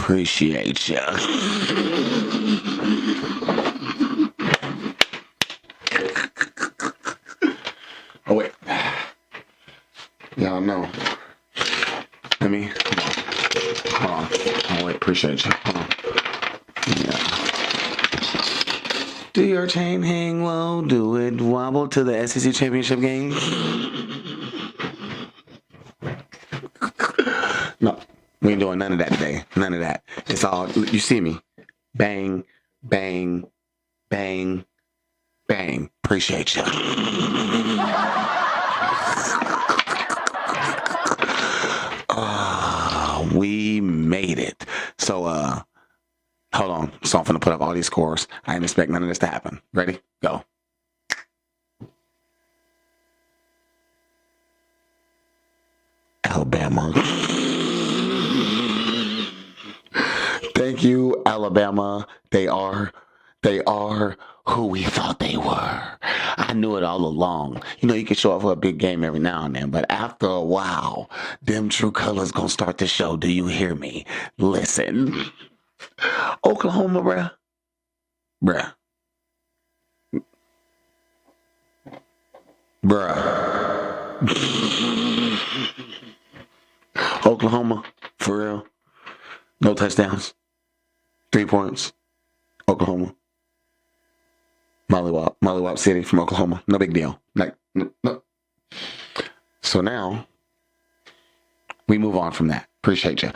Appreciate ya. Oh, wait. Y'all know. Let me. Hold on. Oh, wait. Appreciate you. Hold on. Yeah. Do your chain hang low? Do it wobble to the SEC championship game? No. We ain't doing none of that today. None of that. It's all, you see me. Bang, bang, bang, bang. Appreciate you. We made it. So, hold on. So I'm finna put up all these scores. I didn't expect none of this to happen. Ready? Go. Alabama. Thank you, Alabama. They are who we thought they were. I knew it all along. You know, you can show up for a big game every now and then, but after a while, them true colors gonna start to show. Do you hear me? Listen. Oklahoma, bruh. Bruh. Oklahoma, for real. No touchdowns. 3 points. Oklahoma. Mollywop City from Oklahoma. No big deal. Like, no. So now we move on from that. Appreciate you.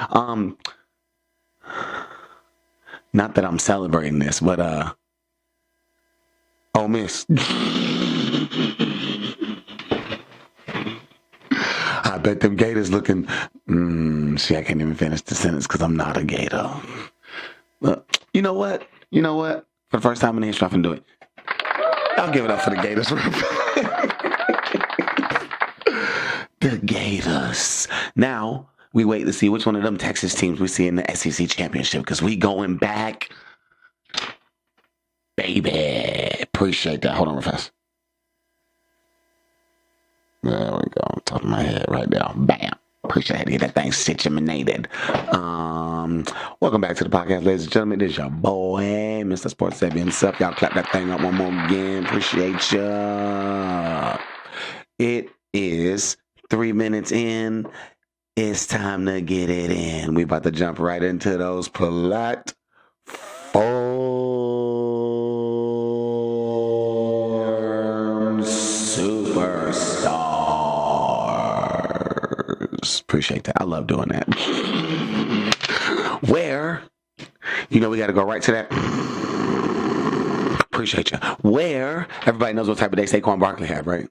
Not that I'm celebrating this, but Ole Miss. I bet them Gators looking. See, I can't even finish the sentence because I'm not a Gator. You know what? For the first time in the history, I can do it. I'll give it up for the Gators. The Gators. Now, we wait to see which one of them Texas teams we see in the SEC championship because we going back. Baby. Appreciate that. Hold on real fast. There we go. Top of my head right there. Bam. Appreciate it. Get that thing situated. Welcome back to the podcast, ladies and gentlemen. This is your boy, Mr. Sports Savvy himself. Y'all clap that thing up one more again. Appreciate ya. It is 3 minutes in. It's time to get it in. We about to jump right into those platforms. Superstars. Appreciate that. I love doing that. Where, we got to go right to that. Appreciate you. Where, everybody knows what type of day Saquon Barkley had, right?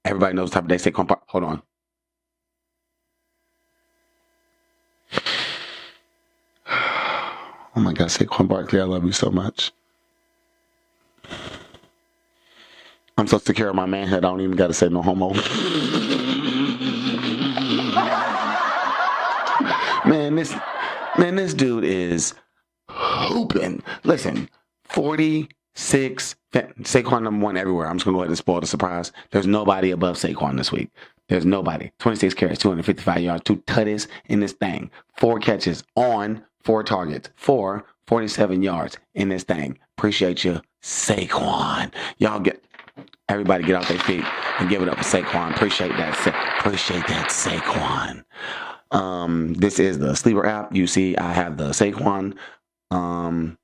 Everybody knows what type of day Saquon Barkley. Hold on. Oh my God, Saquon Barkley, I love you so much. I'm so secure in my manhood, I don't even got to say no homo. Man, this dude is hooping. Listen, 46, Saquon number one everywhere. I'm just going to go ahead and spoil the surprise. There's nobody above Saquon this week. There's nobody. 26 carries, 255 yards, 2 tutties in this thing. 4 catches on 4 targets. 47 yards in this thing. Appreciate you, Saquon. Everybody get off their feet and give it up for Saquon. Appreciate that Saquon. This is the Sleeper app. You see, I have the Saquon. I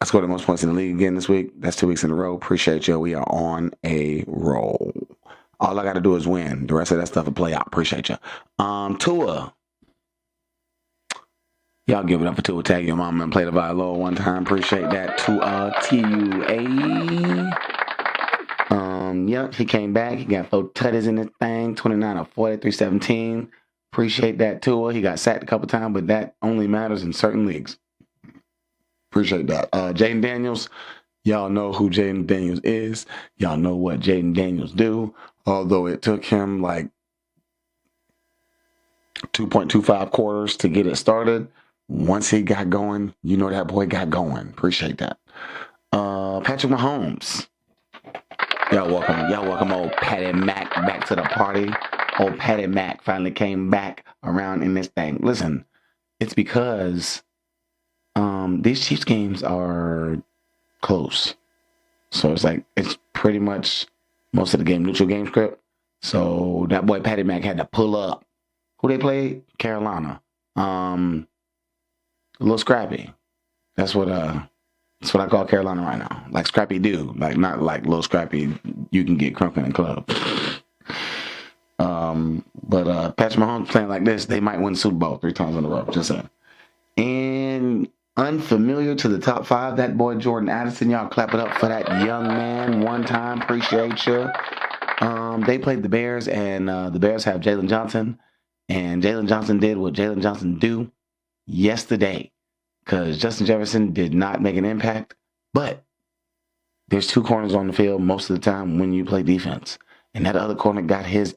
scored the most points in the league again this week. That's 2 weeks in a row. Appreciate you. We are on a roll. All I got to do is win. The rest of that stuff will play out. Appreciate you. Tua. Y'all give it up for Tua. Tag your mama and play the violin one time. Appreciate that. Tua. Tua. Yep, he came back. He got 4 tutties in this thing. 29 of 40, 317. Appreciate that, Tua. He got sacked a couple times, but that only matters in certain leagues. Appreciate that. Jaden Daniels. Y'all know who Jaden Daniels is. Y'all know what Jaden Daniels do. Although it took him like 2.25 quarters to get it started. Once he got going, that boy got going. Appreciate that. Patrick Mahomes. Y'all welcome old Patty Mac back to the party. Old Patty Mac finally came back around in this thing. Listen, it's because these Chiefs games are close. So it's pretty much most of the game neutral game script. So that boy Patty Mac had to pull up. Who they played? Carolina. A little scrappy. That's what I call Carolina right now. Like Scrappy Doo. Like not like little Scrappy you can get crunk in the club. But Patrick Mahomes playing like this, they might win the Super Bowl 3 times in a row. Just saying. And unfamiliar to the top 5, that boy Jordan Addison. Y'all clap it up for that young man one time. Appreciate you. They played the Bears, and the Bears have Jalen Johnson. And Jalen Johnson did what Jalen Johnson do yesterday. Because Justin Jefferson did not make an impact. But there's 2 corners on the field most of the time when you play defense. And that other corner got his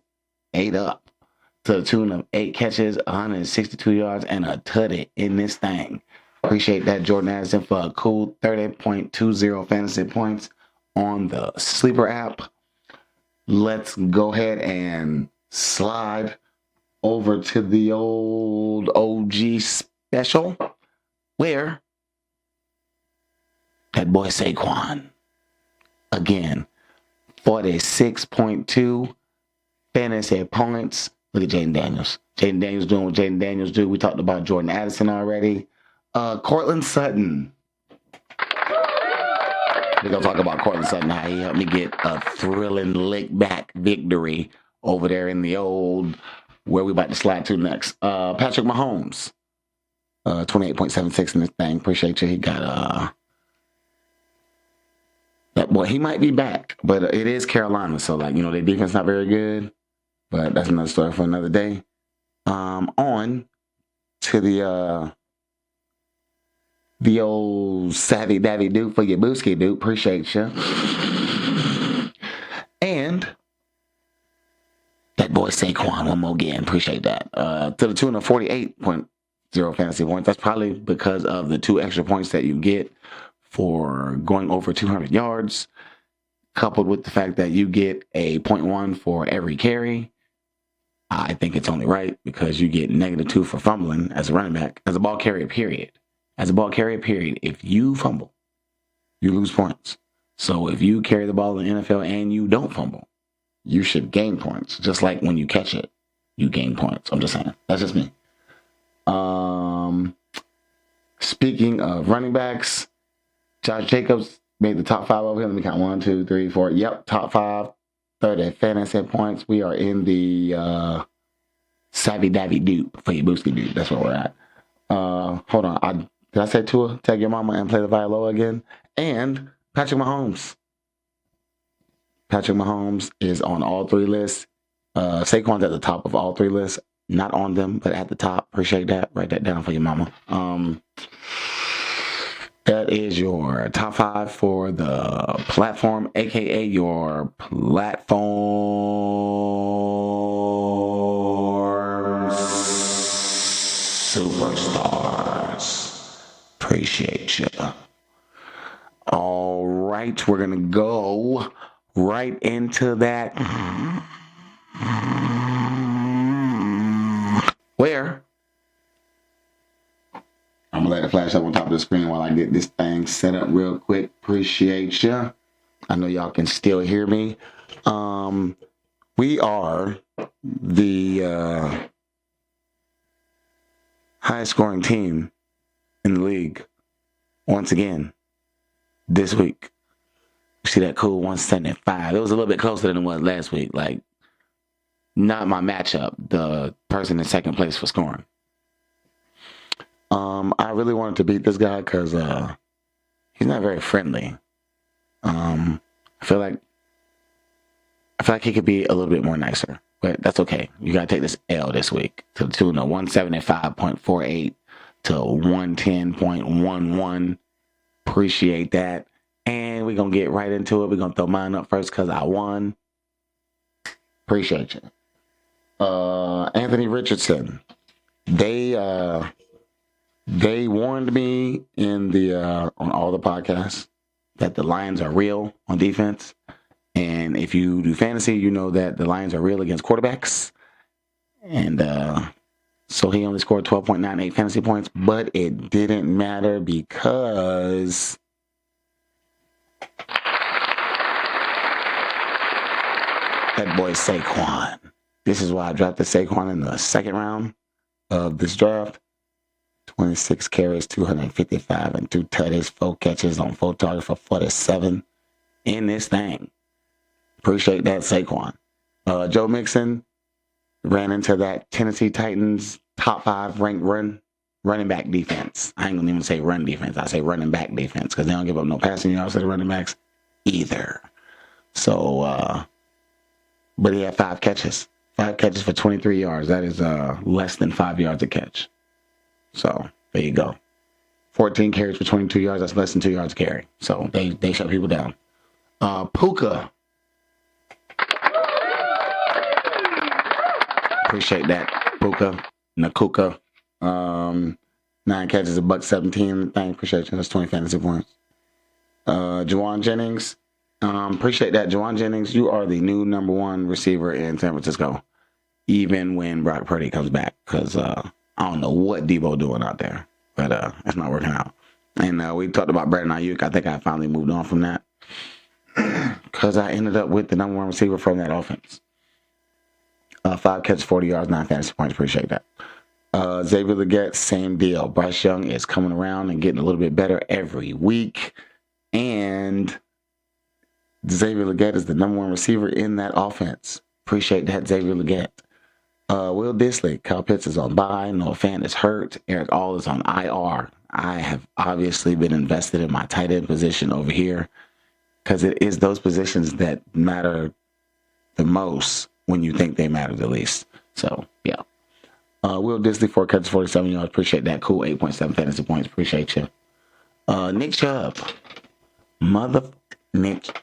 8 up to the tune of 8 catches, 162 yards, and a tutty in this thing. Appreciate that, Jordan Addison, for a cool 30.20 fantasy points on the Sleeper app. Let's go ahead and slide over to the old OG special, where that boy Saquon, again, 46.2 fantasy points. Look at Jaden Daniels. Jaden Daniels doing what Jaden Daniels do. We talked about Jordan Addison already. Cortland Sutton. We're going to talk about Cortland Sutton, how he helped me get a thrilling lick-back victory over there in the old, where we about to slide to next. Patrick Mahomes. 28.76 in this thing. Appreciate you. He got that boy. He might be back, but it is Carolina, so their defense not very good. But that's another story for another day. On to the old Savvy Davy Duke for your Booski Duke. Appreciate you. And that boy Saquon one more again. Appreciate that. To the tune of 48.0 fantasy points. That's probably because of the 2 extra points that you get for going over 200 yards, coupled with the fact that you get a 0.1 for every carry. I think it's only right because you get -2 for fumbling as a running back, as a ball carrier, period. As a ball carrier, period. If you fumble, you lose points. So if you carry the ball in the NFL and you don't fumble, you should gain points. Just like when you catch it, you gain points. I'm just saying. That's just me. Speaking of running backs, Josh Jacobs made the top 5 over here. Let me count 1, 2, 3, 4. Yep, top 5. 30 fantasy points. We are in the Savvy Davy Dupe for your Booski Dupe. That's where we're at. Hold on. Did I say Tua? Tag your mama and play the Violo again? And Patrick Mahomes. Patrick Mahomes is on all 3 lists. Saquon's at the top of all 3 lists. Not on them, but at the top. Appreciate that. Write that down for your mama. That is your top 5 for the platform, a.k.a. your platform superstars. Appreciate you. All right, we're going to go right into that. Where? I'm going to let it flash up on top of the screen while I get this thing set up real quick. Appreciate you. I know y'all can still hear me. We are the highest scoring team in the league once again this week. You see that cool 175. It was a little bit closer than it was last week. Not my matchup, the person in second place for scoring. I really wanted to beat this guy because he's not very friendly. I feel like he could be a little bit more nicer, but that's okay. You gotta take this L this week to the tune of 175.48 to 110.11. Appreciate that. And we're gonna get right into it. We're gonna throw mine up first because I won. Appreciate you. Anthony Richardson. They warned me in the on all the podcasts that the Lions are real on defense. And if you do fantasy, you know that the Lions are real against quarterbacks. And So he only scored 12.98 fantasy points, but it didn't matter because that boy Saquon. This is why I drafted Saquon in the second round of this draft. 26 carries, 255, and 2 tutties, 4 catches on 4 targets for 47 in this thing. Appreciate that, Saquon. Joe Mixon ran into that Tennessee Titans top 5 ranked running back defense. I ain't gonna even say run defense. I say running back defense because they don't give up no passing yards to the running backs either. So, but he had 5 catches. 5 catches for 23 yards. That is less than 5 yards a catch. So there you go. 14 carries for 22 yards. That's less than 2 yards a carry. So they shut people down. Puka. Appreciate that, Puka. Nakuka. 9 catches, $117. Thank, appreciate you. That's 20 fantasy points. Juwan Jennings. Appreciate that, Juwan Jennings. You are the new number 1 receiver in San Francisco, even when Brock Purdy comes back. Because I don't know what Debo doing out there, but it's not working out. And we talked about Brandon Ayuk. I think I finally moved on from that because I ended up with the number 1 receiver from that offense. 5 catches, 40 yards, 9 fantasy points. Appreciate that. Xavier Legette, same deal. Bryce Young is coming around and getting a little bit better every week. And Xavier Legette is the number 1 receiver in that offense. Appreciate that, Xavier Legette. Will Disley, Kyle Pitts is on bye. Noah Fant is hurt. Eric All is on IR. I have obviously been invested in my tight end position over here because it is those positions that matter the most when you think they matter the least. So, yeah. Will Disley, 4 catches, 47 yards. Appreciate that. Cool. 8.7 fantasy points. Appreciate you. Nick Chubb. Nick.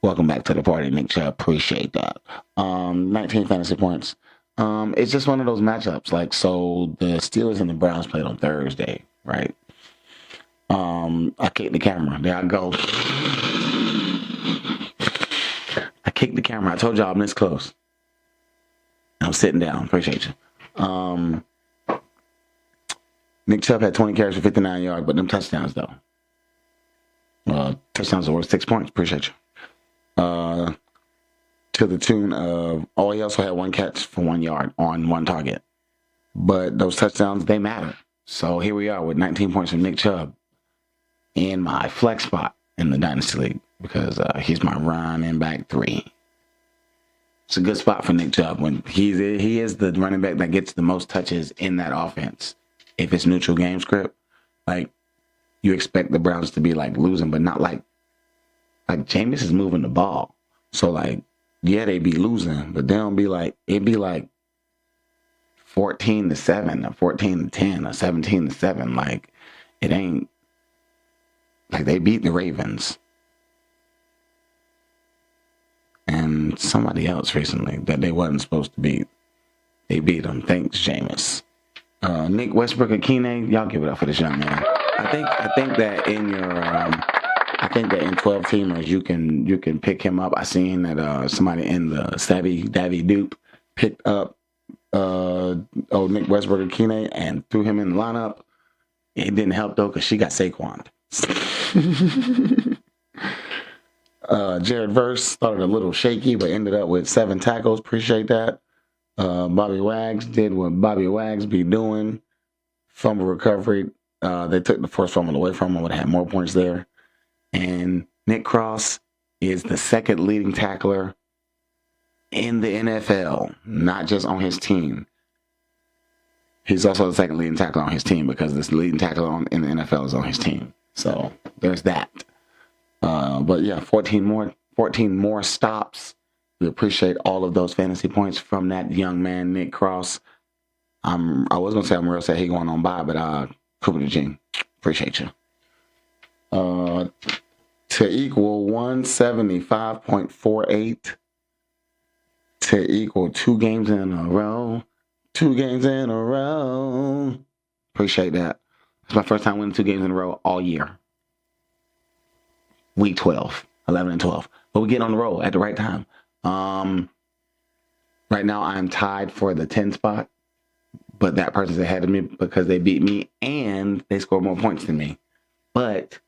Welcome back to the party, Nick Chubb. Appreciate that. 19 fantasy points. It's just one of those matchups. Like, so the Steelers and the Browns played on Thursday, right? I kicked the camera. There I go. I kicked the camera. I told y'all I'm this close. I'm sitting down. Appreciate you. Nick Chubb had 20 carries for 59 yards, but them touchdowns, though. Touchdowns are worth 6 points. Appreciate you. To the tune of, he also had 1 catch for 1 yard on 1 target. But those touchdowns, they matter. So here we are with 19 points from Nick Chubb in my flex spot in the Dynasty League because he's my running back 3. It's a good spot for Nick Chubb when he is the running back that gets the most touches in that offense. If it's neutral game script, like you expect the Browns to be like losing, but not like Jameis is moving the ball. So like, yeah, they be losing, but they don't be like, it'd be like 14-7 or 14-10 or 17-7. Like it ain't like they beat the Ravens and somebody else recently that they wasn't supposed to beat. They beat them. Thanks, Jameis. Nick Westbrook-Akine, y'all give it up for this young man. I think that in your I think that in 12 teamers you can pick him up. I seen that somebody in the Davy Dupe picked up Nick Westbrook-Akine and threw him in the lineup. It didn't help though because she got Saquon. Jared Verse started a little shaky but ended up with 7 tackles. Appreciate that. Bobby Wags did what Bobby Wags be doing. Fumble recovery. They took the first fumble away from him. Would have had more points there. And Nick Cross is the 2nd leading tackler in the NFL, not just on his team. He's also the 2nd leading tackler on his team because this leading tackler in the NFL is on his team. So there's that. But yeah, 14 more stops. We appreciate all of those fantasy points from that young man, Nick Cross. I was going to say I'm real sad he going on by, but Cooper DeJean, appreciate you. To equal 175.48 to equal 2 games in a row. 2 games in a row. Appreciate that. It's my first time winning 2 games in a row all year. Week 12, 11 and 12. But we get on the roll at the right time. Right now I am tied for the 10 spot, but that person's ahead of me because they beat me and they scored more points than me. But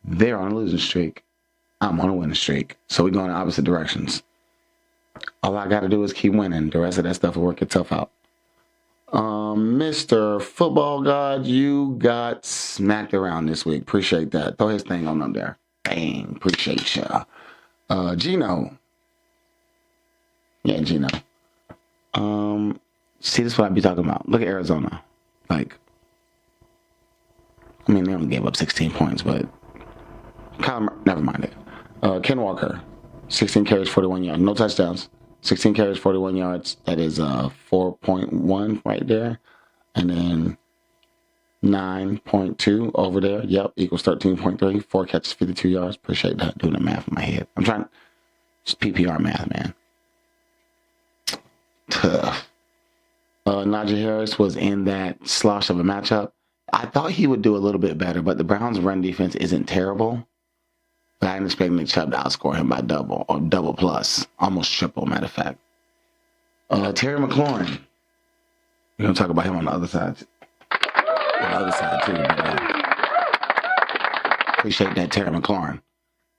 they're on a losing streak. I'm on a winning streak. So we're going in opposite directions. All I got to do is keep winning. The rest of that stuff will work itself out. Mr. Football God, you got smacked around this week. Appreciate that. Throw his thing on up there. Bang. Appreciate ya. Gino. Yeah, Gino. See, this is what I be talking about. Look at Arizona. Like, I mean, they only gave up 16 points, but never mind it. Ken Walker, 16 carries, 41 yards. No touchdowns. 16 carries, 41 yards. That is 4.1 right there. And then 9.2 over there. Yep, equals 13.3. 4 catches, 52 yards. Appreciate that. Doing the math in my head. I'm trying. Just PPR math, man. Tough. Najee Harris was in that slosh of a matchup. I thought he would do a little bit better, but the Browns' run defense isn't terrible. But I didn't expect Nick Chubb to outscore him by double or double plus, almost triple, matter of fact. Terry McLaurin. We're going to talk about him on the other side. On the other side, too. But, appreciate that, Terry McLaurin.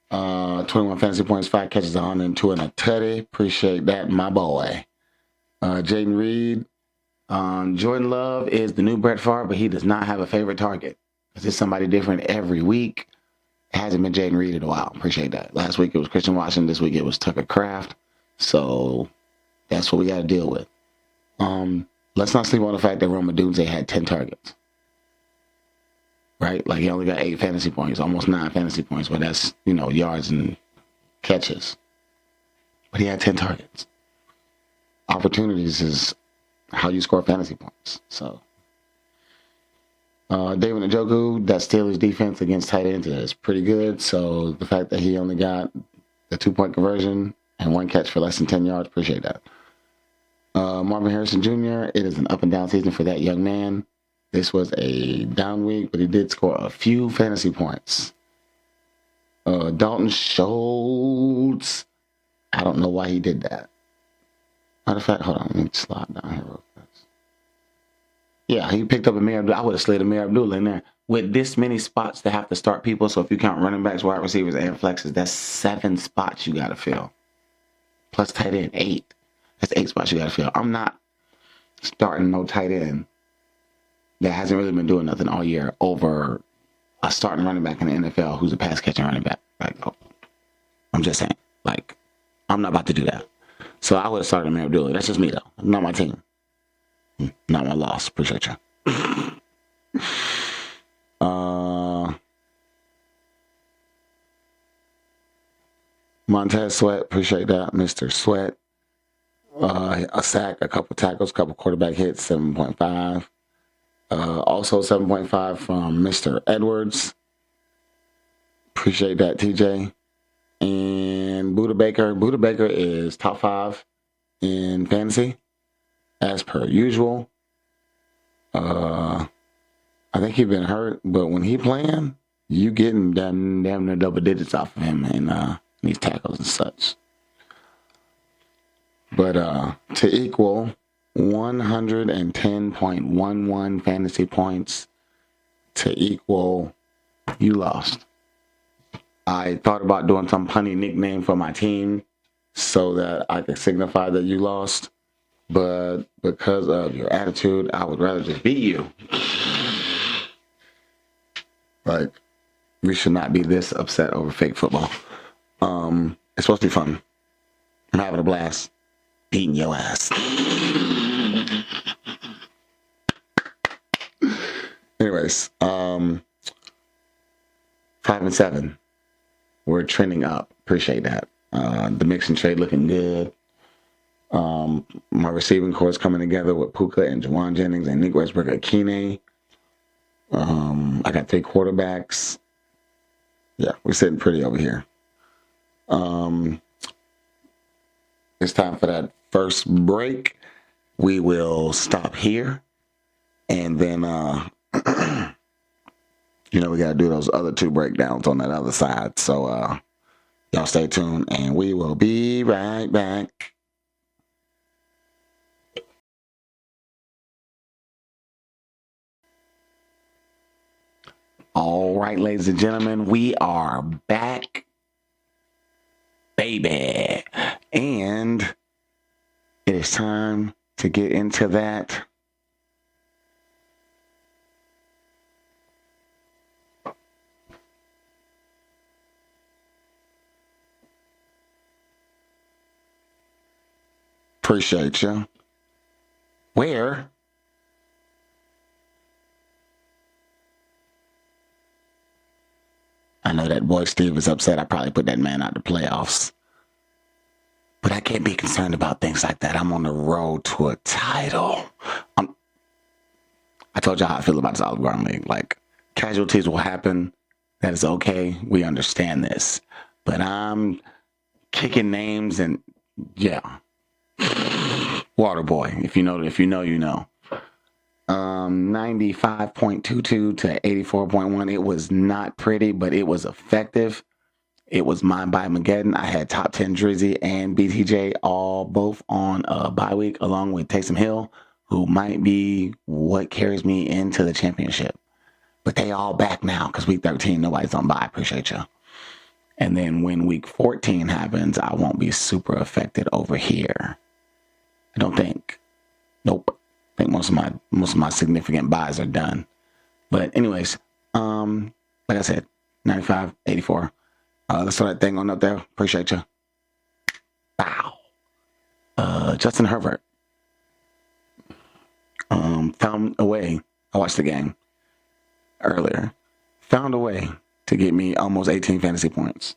21 fantasy points, 5 catches, 102 and a tutty. Appreciate that, my boy. Jaden Reed. Jordan Love is the new Brett Favre, but he does not have a favorite target. Because it's somebody different every week. It hasn't been Jaden Reed in a while. Appreciate that. Last week it was Christian Washington. This week it was Tucker Kraft. So that's what we got to deal with. Let's not sleep on the fact that Roma Dunze had 10 targets. Right? Like he only got 8 fantasy points, almost 9 fantasy points, but that's, yards and catches. But he had 10 targets. Opportunities is how you score fantasy points. So, David Njoku, that Steelers defense against tight ends is pretty good. So, the fact that he only got the 2-point conversion and 1 catch for less than 10 yards, appreciate that. Marvin Harrison Jr., it is an up and down season for that young man. This was a down week, but he did score a few fantasy points. Dalton Schultz, I don't know why he did that. Matter of fact, hold on, let me slide down here real fast. Yeah, he picked up Amir Abdullah. I would have slid Amir Abdullah in there. With this many spots to have to start people, so if you count running backs, wide receivers, and flexes, that's 7 spots you got to fill. Plus tight end, 8. That's 8 spots you got to fill. I'm not starting no tight end that hasn't really been doing nothing all year over a starting running back in the NFL who's a pass-catching running back. I'm just saying. I'm not about to do that. So I would have started Amir Abdullah. That's just me, though. Not my team. Not my loss. Appreciate you. Montez Sweat. Appreciate that, Mr. Sweat. A sack, a couple tackles, a couple quarterback hits, 7.5. Also 7.5 from Mr. Edwards. Appreciate that, TJ. And Buda Baker. Buda Baker is top 5 in fantasy, as per usual. I think he's been hurt, but when he playing, you getting damn near double digits off of him and these tackles and such. But to equal 110.11 fantasy points, to equal, you lost. I thought about doing some punny nickname for my team so that I could signify that you lost. But because of your attitude, I would rather just beat you. We should not be this upset over fake football. It's supposed to be fun. I'm having a blast. Beating your ass. Anyways, 5 and 7. We're trending up. Appreciate that. The mix and trade looking good. My receiving core is coming together with Puka and Jawan Jennings and Nick Westbrook-Akine. I got 3 quarterbacks. Yeah, we're sitting pretty over here. It's time for that first break. We will stop here. And then, we got to do those other 2 breakdowns on that other side. So Y'all stay tuned, and we will be right back. All right, ladies and gentlemen, we are back, baby. And it is time to get into that appreciate you. Where I know that boy Steve is upset. I probably put that man out the playoffs. But I can't be concerned about things like that. I'm on the road to a title. I told you how I feel about this Olive Garden League. Like, casualties will happen. That is okay. We understand this. But I'm kicking names and, yeah. Waterboy. If you know, you know. 95.22 to 84.1. It was not pretty, but it was effective. It was mine by Mageddon. I had top 10 Drizzy and BTJ both on a bye week, along with Taysom Hill, who might be what carries me into the championship. But they all back now because week 13, nobody's on bye. Appreciate you. And then when week 14 happens, I won't be super affected over here. I don't think. Nope. I think most of my significant buys are done. But anyways, like I said, 95, 84. Let's throw that thing on up there. Appreciate you. Wow. Justin Herbert found a way. I watched the game earlier. Found a way to get me almost 18 fantasy points.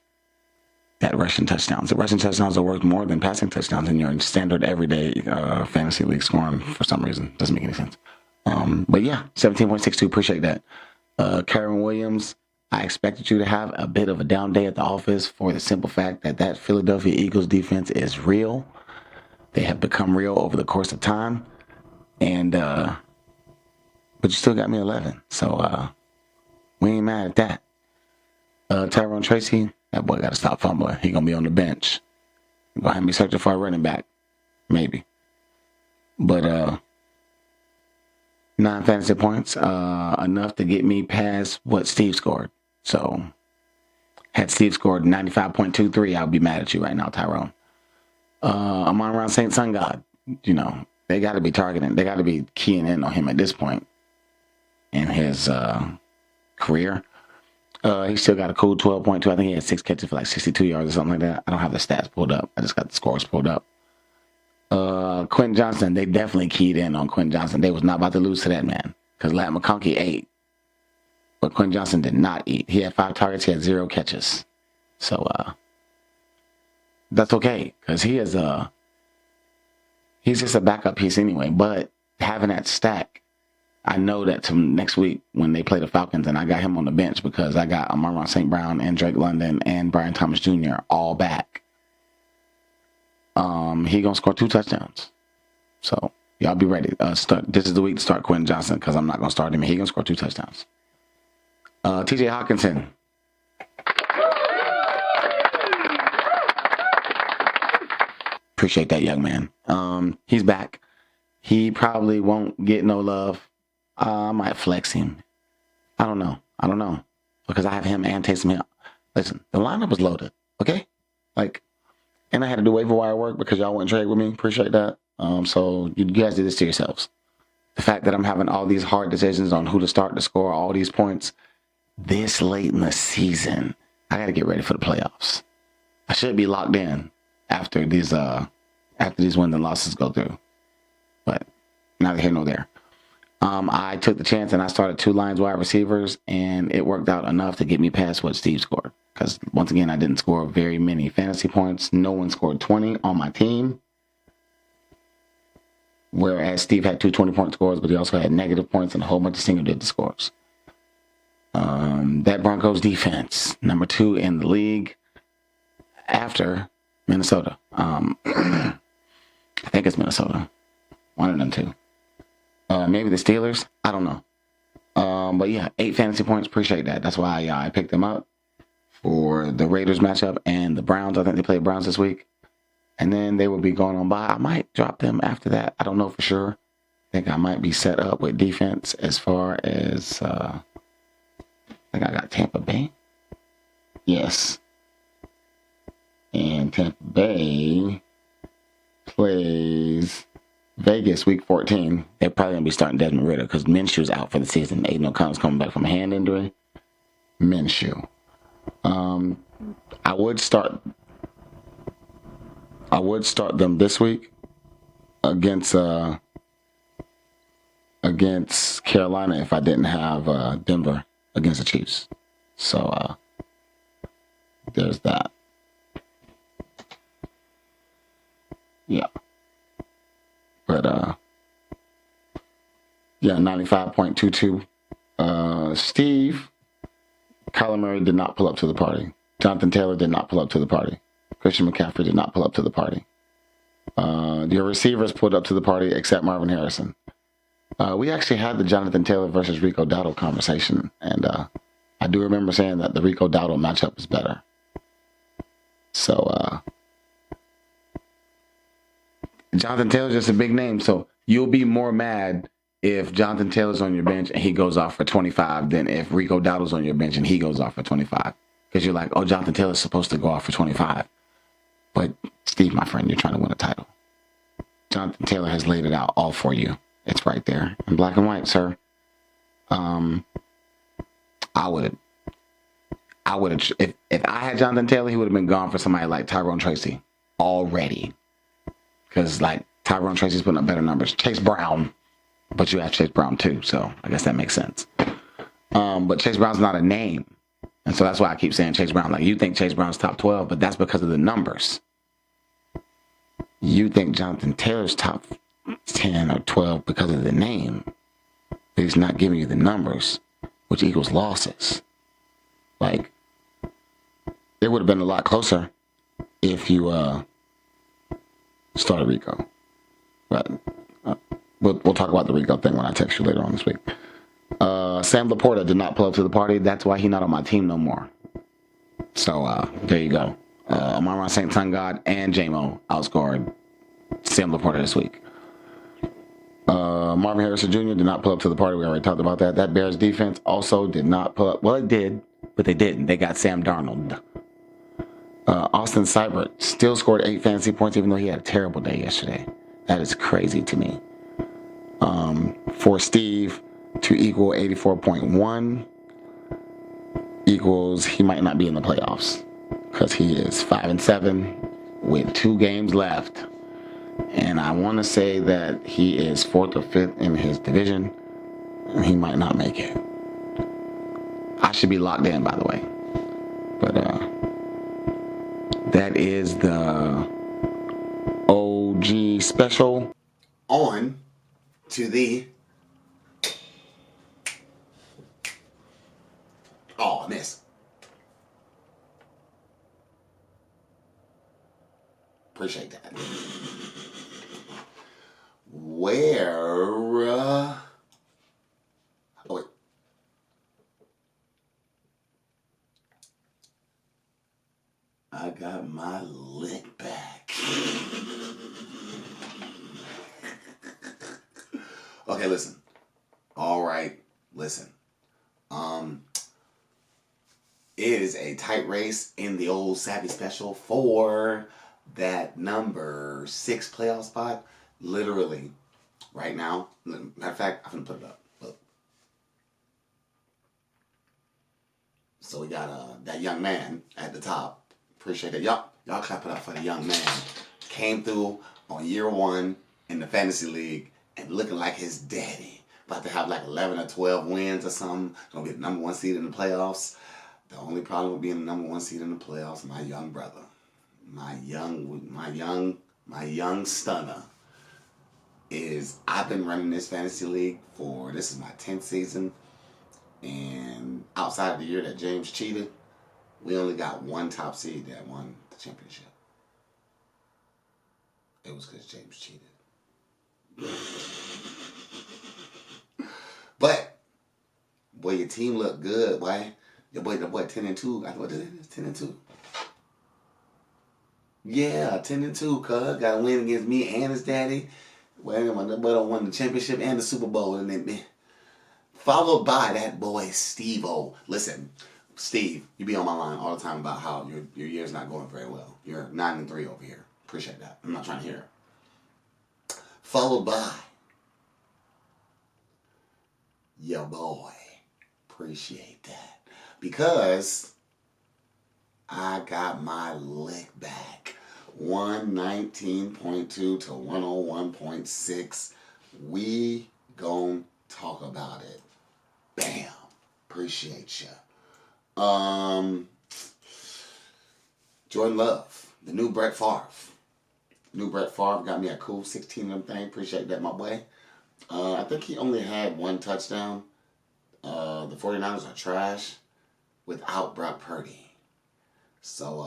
That rushing touchdowns. The rushing touchdowns are worth more than passing touchdowns in your standard everyday fantasy league scoring for some reason. Doesn't make any sense. But yeah, 17.62. Appreciate that. Karen Williams, I expected you to have a bit of a down day at the office for the simple fact that Philadelphia Eagles defense is real. They have become real over the course of time. And, but you still got me 11. So, we ain't mad at that. Tyrone Tracy, that boy got to stop fumbling. He going to be on the bench. Going to have me searching for a running back. Maybe. But, 9 fantasy points, enough to get me past what Steve scored. So, had Steve scored 95.23, I'll be mad at you right now, Tyrone. Amon-Ra St. Sun God, you know, they got to be targeting. They got to be keying in on him at this point in his career. He still got a cool 12.2. I think he had 6 catches for like 62 yards or something like that. I don't have the stats pulled up. I just got the scores pulled up. Quentin Johnson, they definitely keyed in on Quentin Johnson. They was not about to lose to that man because Lat McConkey ate. But Quentin Johnson did not eat. He had 5 targets. He had 0 catches. So, that's okay because he's just a backup piece anyway. But having that stack, I know that to next week when they play the Falcons, and I got him on the bench because I got Amon-Ra St. Brown and Drake London and Brian Thomas Jr. all back. He gonna score 2 touchdowns. So y'all be ready. This is the week to start Quentin Johnson because I'm not gonna start him. He gonna score 2 touchdowns. TJ Hawkinson. Appreciate that, young man. He's back. He probably won't get no love. I might flex him. I don't know. Because I have him and Taysom Hill. Listen, the lineup was loaded. Okay? And I had to do waiver wire work because y'all wouldn't trade with me. Appreciate that. So you guys did this to yourselves. The fact that I'm having all these hard decisions on who to start to score all these points this late in the season, I got to get ready for the playoffs. I should be locked in after these wins and losses go through. But neither here nor there. I took the chance and I started 2 Lions wide receivers, and it worked out enough to get me past what Steve scored. Because, once again, I didn't score very many fantasy points. No one scored 20 on my team. Whereas Steve had 2 20-point scores, but he also had negative points and a whole bunch of single-digit scores. That Broncos defense, number 2 in the league after Minnesota. I think it's Minnesota. One of them 2. Maybe the Steelers. I don't know. But yeah, 8 fantasy points. Appreciate that. That's why I picked them up. for the Raiders matchup and the Browns. I think they play Browns this week. And then they will be going on by. I might drop them after that. I don't know for sure. I think I might be set up with defense as far as, I think I got Tampa Bay. Yes. And Tampa Bay plays Vegas week 14. They're probably going to be starting Desmond Ridder because Minshew's out for the season. Aiden O'Connell's coming back from a hand injury. Minshew. I would start them this week against Carolina if I didn't have Denver against the Chiefs. So there's that. Yeah. But 95.22. Steve, Kyler Murray did not pull up to the party. Jonathan Taylor did not pull up to the party. Christian McCaffrey did not pull up to the party. Your receivers pulled up to the party except Marvin Harrison. We actually had the Jonathan Taylor versus Rico Dowdle conversation, and I do remember saying that the Rico Dowdle matchup is better. So Jonathan Taylor's just a big name, so you'll be more mad if Jonathan Taylor's on your bench and he goes off for 25 than if Rico Dowdle's on your bench and he goes off for 25. Because you're like, oh, Jonathan Taylor's supposed to go off for 25. But Steve, my friend, you're trying to win a title. Jonathan Taylor has laid it out all for you. It's right there in black and white, sir. I would have, if I had Jonathan Taylor, he would have been gone for somebody like Tyrone Tracy already. Because, like, Tyrone Tracy's putting up better numbers. Chase Brown. But you have Chase Brown, too. So, I guess that makes sense. But Chase Brown's not a name. And so that's why I keep saying Chase Brown. Like, you think Chase Brown's top 12, but that's because of the numbers. You think Jonathan Taylor's top 10 or 12 because of the name. But he's not giving you the numbers, which equals losses. Like, it would have been a lot closer if you started Rico. But we'll talk about the Rico thing when I text you later on this week. Sam Laporta did not pull up to the party. That's why he's not on my team no more. So there you go. Amon-Ra St. Sun God and J-Mo outscored Sam Laporta this week. Marvin Harrison Jr. did not pull up to the party. We already talked about that. That Bears defense also did not pull up. Well, it did, but they didn't. They got Sam Darnold. Austin Seibert still scored 8 fantasy points even though he had a terrible day yesterday. That is crazy to me. For Steve to equal 84.1 equals he might not be in the playoffs because he is 5-7 with 2 games left. And I want to say that he is 4th or 5th in his division. And he might not make it. I should be locked in, by the way. But that is the OG special. On to the... Oh, I missed. Appreciate that. Where... oh, wait. I got my lick back. Okay, listen. All right, listen. It is a tight race in the old Savvy Special for that number 6 playoff spot. Literally, right now. Matter of fact, I'm gonna put it up. Look. So we got that young man at the top. Appreciate that. Y'all clap it up for the young man. Came through on year 1 in the fantasy league and looking like his daddy. About to have like 11 or 12 wins or something. Gonna be the number 1 seed in the playoffs. The only problem with being the number 1 seed in the playoffs, my young brother, my young stunner, is I've been running this fantasy league this is my 10th season, and outside of the year that James cheated, we only got 1 top seed that won the championship. It was because James cheated. But, boy, your team looked good, boy. Your boy, 10-2. I thought it is 10-2. Yeah, 10-2, cuz. Got a win against me and his daddy. Well, my boy won the championship and the Super Bowl. And then, followed by that boy, Steve-O. Listen, Steve, you be on my line all the time about how your year's not going very well. You're 9-3 over here. Appreciate that. I'm not trying to hear it. Followed by your boy. Appreciate that. Because I got my lick back. 119.2 to 101.6. We gon' talk about it. Bam. Appreciate ya. Jordan Love. The new Brett Favre. New Brett Favre got me a cool 16 of them thing. Appreciate that, my boy. I think he only had one touchdown. The 49ers are trash without Brock Purdy. So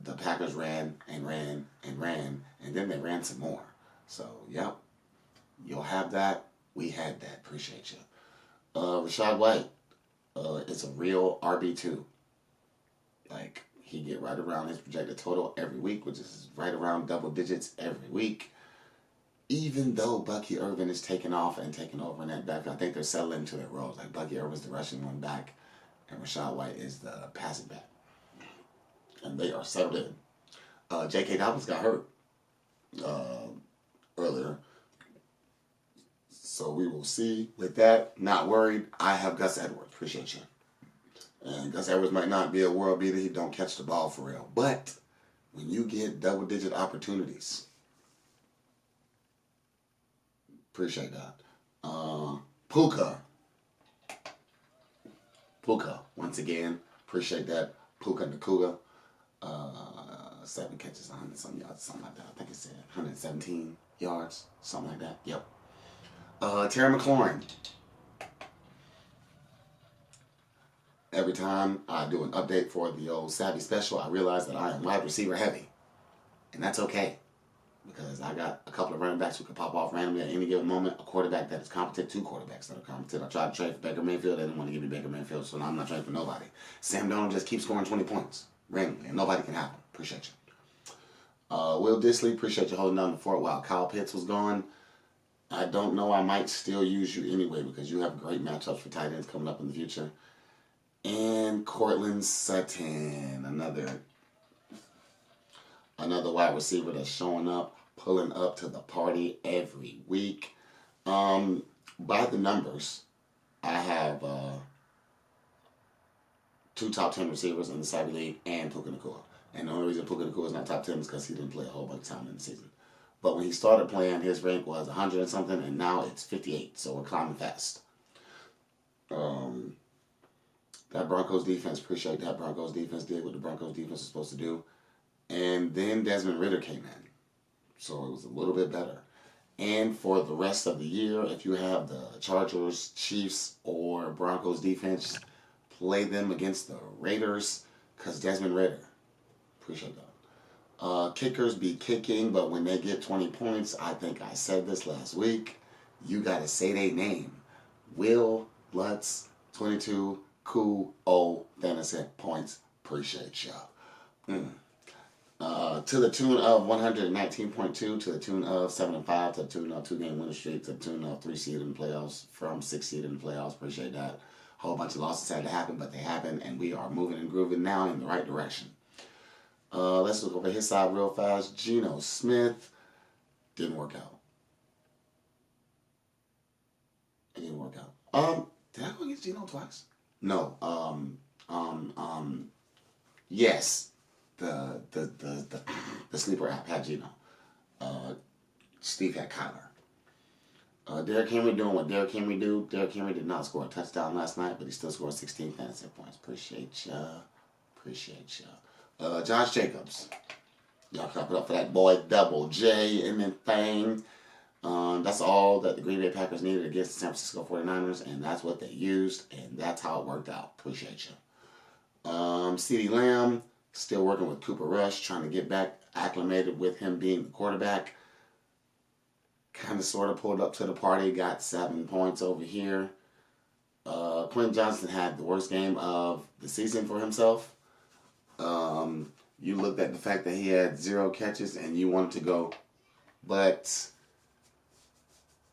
the Packers ran and ran and ran, and then they ran some more. So, yep, you'll have that. We had that. Appreciate you. Rachaad White is a real RB2. Like, he get right around his projected total every week, which is right around double digits every week. Even though Bucky Irvin is taking off and taking over in that back, I think they're settling into their roles. Like, Bucky Irvin's the rushing one back, and Rachaad White is the passing back. And they are settled in. J.K. Dobbins got hurt earlier. So we will see with that. Not worried. I have Gus Edwards. Appreciate you. And Gus Edwards might not be a world beater. He don't catch the ball for real. But when you get double-digit opportunities, appreciate that. Puka, once again, appreciate that. Puka Nakuga. 7 catches, 100-some yards, something like that. I think it said 117 yards, something like that. Yep. Terry McLaurin. Every time I do an update for the old Savvy Special, I realize that I am wide receiver heavy. And that's okay. Because I got a couple of running backs who can pop off randomly at any given moment. A quarterback that is competent. 2 quarterbacks that are competent. I tried to trade for Baker Mayfield. They didn't want to give me Baker Mayfield, so now I'm not trading for nobody. Sam Darnold just keeps scoring 20 points randomly, and nobody can have him. Appreciate you. Will Dissly, appreciate you holding down the fort while Kyle Pitts was gone. I don't know. I might still use you anyway because you have great matchups for tight ends coming up in the future. And Cortland Sutton, another wide receiver that's showing up, pulling up to the party every week. By the numbers, I have 2 top 10 receivers in the Savvy League and Puka Nacua. And the only reason Puka Nacua is not top 10 is because he didn't play a whole bunch of time in the season. But when he started playing, his rank was 100 and something, and now it's 58. So we're climbing fast. That Broncos defense, appreciate that Broncos defense did what the Broncos defense was supposed to do. And then Desmond Ridder came in. So it was a little bit better. And for the rest of the year, if you have the Chargers, Chiefs, or Broncos defense, play them against the Raiders because Desmond Ridder. Appreciate that. Kickers be kicking, but when they get 20 points, I think I said this last week, you got to say their name. Will Lutz, 22, cool, fantasy points. Appreciate y'all. To the tune of 119.2, to the tune of 7-5, to the tune of 2-game winning streak, to the tune of 3 seed in the playoffs, from 6 seed in the playoffs. Appreciate that. A whole bunch of losses had to happen, but they happened, and we are moving and grooving now in the right direction. Let's look over his side real fast. Geno Smith didn't work out. It didn't work out. Did I go against Geno twice? No. Yes. The sleeper app had Geno. Steve had Kyler. Derrick Henry doing what Derrick Henry do. Derrick Henry did not score a touchdown last night, but he still scored 16 fantasy points. Appreciate ya. Josh Jacobs. Y'all clap it up for that boy, Double J and then thing. That's all that the Green Bay Packers needed against the San Francisco 49ers, and that's what they used, and that's how it worked out. Appreciate you. CeeDee Lamb, still working with Cooper Rush, trying to get back acclimated with him being the quarterback. Kind of sort of pulled up to the party, got 7 points over here. Quentin Johnson had the worst game of the season for himself. You looked at the fact that he had 0 catches and you wanted to go, but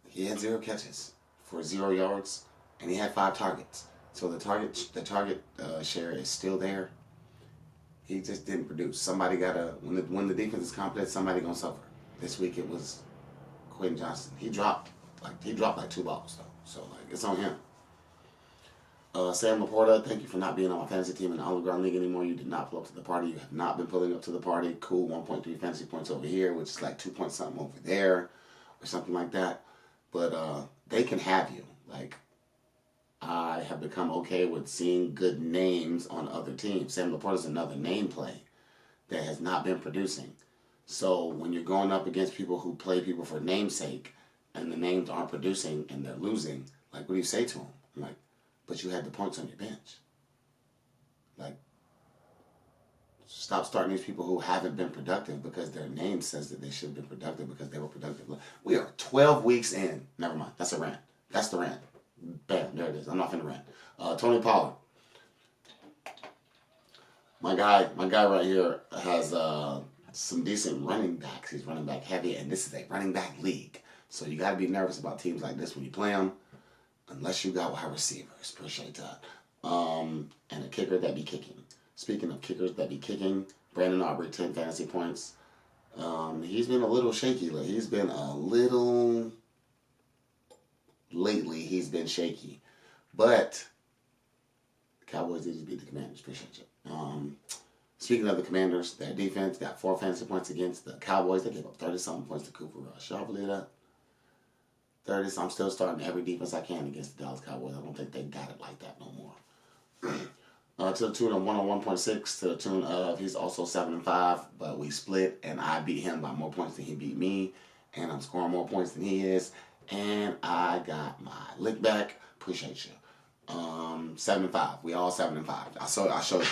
he had 0 catches for 0 yards and he had 5 targets. So the target share is still there. He just didn't produce. Somebody when the defense is competent, somebody gonna suffer. This week it was Quentin Johnson. He dropped like 2 balls though. So like it's on him. Sam Laporta, thank you for not being on my fantasy team in the Olive Garden League anymore. You did not pull up to the party. You have not been pulling up to the party. Cool, 1.3 fantasy points over here, which is like 2 point something over there, or something like that. But they can have you. Like, I have become okay with seeing good names on other teams. Sam Laporta is another name play that has not been producing. So when you're going up against people who play people for namesake, and the names aren't producing and they're losing, like, what do you say to them? I'm like, but you had the points on your bench. Like, stop starting these people who haven't been productive because their name says that they should have been productive because they were productive. We are 12 weeks in. Never mind. That's a rant. That's the rant. Bam. There it is. I'm not finna rant. Tony Pollard. My guy right here has some decent running backs. He's running back heavy, and this is a running back league. So you got to be nervous about teams like this when you play them. Unless you got wide receivers. Appreciate that. And a kicker that be kicking. Speaking of kickers that be kicking, Brandon Aubrey, 10 fantasy points. He's been a little shaky. Lately, he's been shaky. But the Cowboys did just beat the Commanders. Appreciate you. Speaking of the Commanders, their defense got 4 fantasy points against the Cowboys. They gave up 30-something points to Cooper Rush. Y'all believe that? 30, so I'm still starting every defense I can against the Dallas Cowboys. I don't think they got it like that no more. To the tune of 101.6, to the tune of he's also 7-5, but we split, and I beat him by more points than he beat me, and I'm scoring more points than he is, and I got my lick back. Appreciate you. 7-5. We all 7-5. I showed you.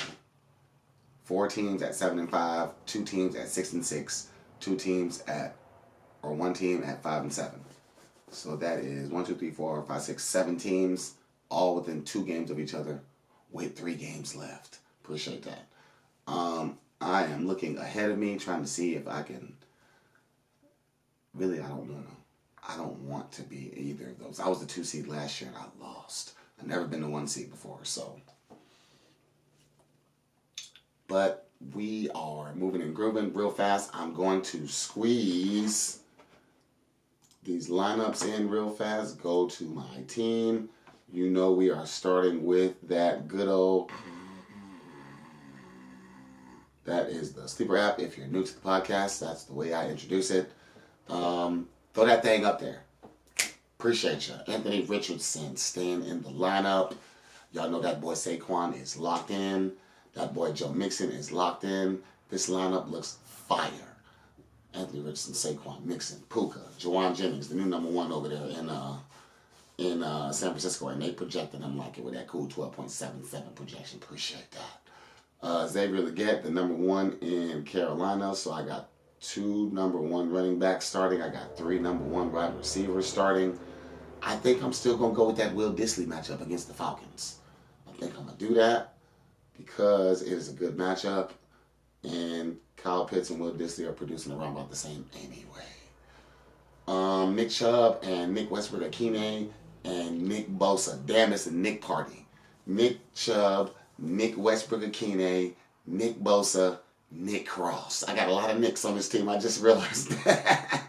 4 teams at 7-5, 2 teams at 6-6, 1 team at 5-7. So that is 1, 2, 3, 4, 5, 6, 7 teams, all within 2 games of each other, with 3 games left. Appreciate that. I am looking ahead of me, trying to see if I can. Really, I don't want to be either of those. I was the 2 seed last year and I lost. I've never been the 1 seed before, so. But we are moving and grooving real fast. I'm going to squeeze these lineups in real fast. Go to my team. You know we are starting with that good old. That is the Sleeper app. If you're new to the podcast, that's the way I introduce it. Throw that thing up there. Appreciate you. Anthony Richardson staying in the lineup. Y'all know that boy Saquon is locked in. That boy Joe Mixon is locked in. This lineup looks fire. Anthony Richardson, Saquon, Mixon, Puka, Jawan Jennings, the new number 1 over there in San Francisco, and they projected him like it with that cool 12.77 projection. Appreciate that. Xavier Legette, the number 1 in Carolina. So I got 2 number 1 running backs starting. I got 3 number 1 wide receivers starting. I think I'm still going to go with that Will Dissly matchup against the Falcons. I think I'm going to do that because it is a good matchup. And Kyle Pitts and Will Dissly are producing around about the same anyway. Nick Chubb and Nick Westbrook-Akine and Nick Bosa. Damn, it's a Nick party. Nick Chubb, Nick Westbrook-Akine, Nick Bosa, Nick Cross. I got a lot of Nicks on this team. I just realized that.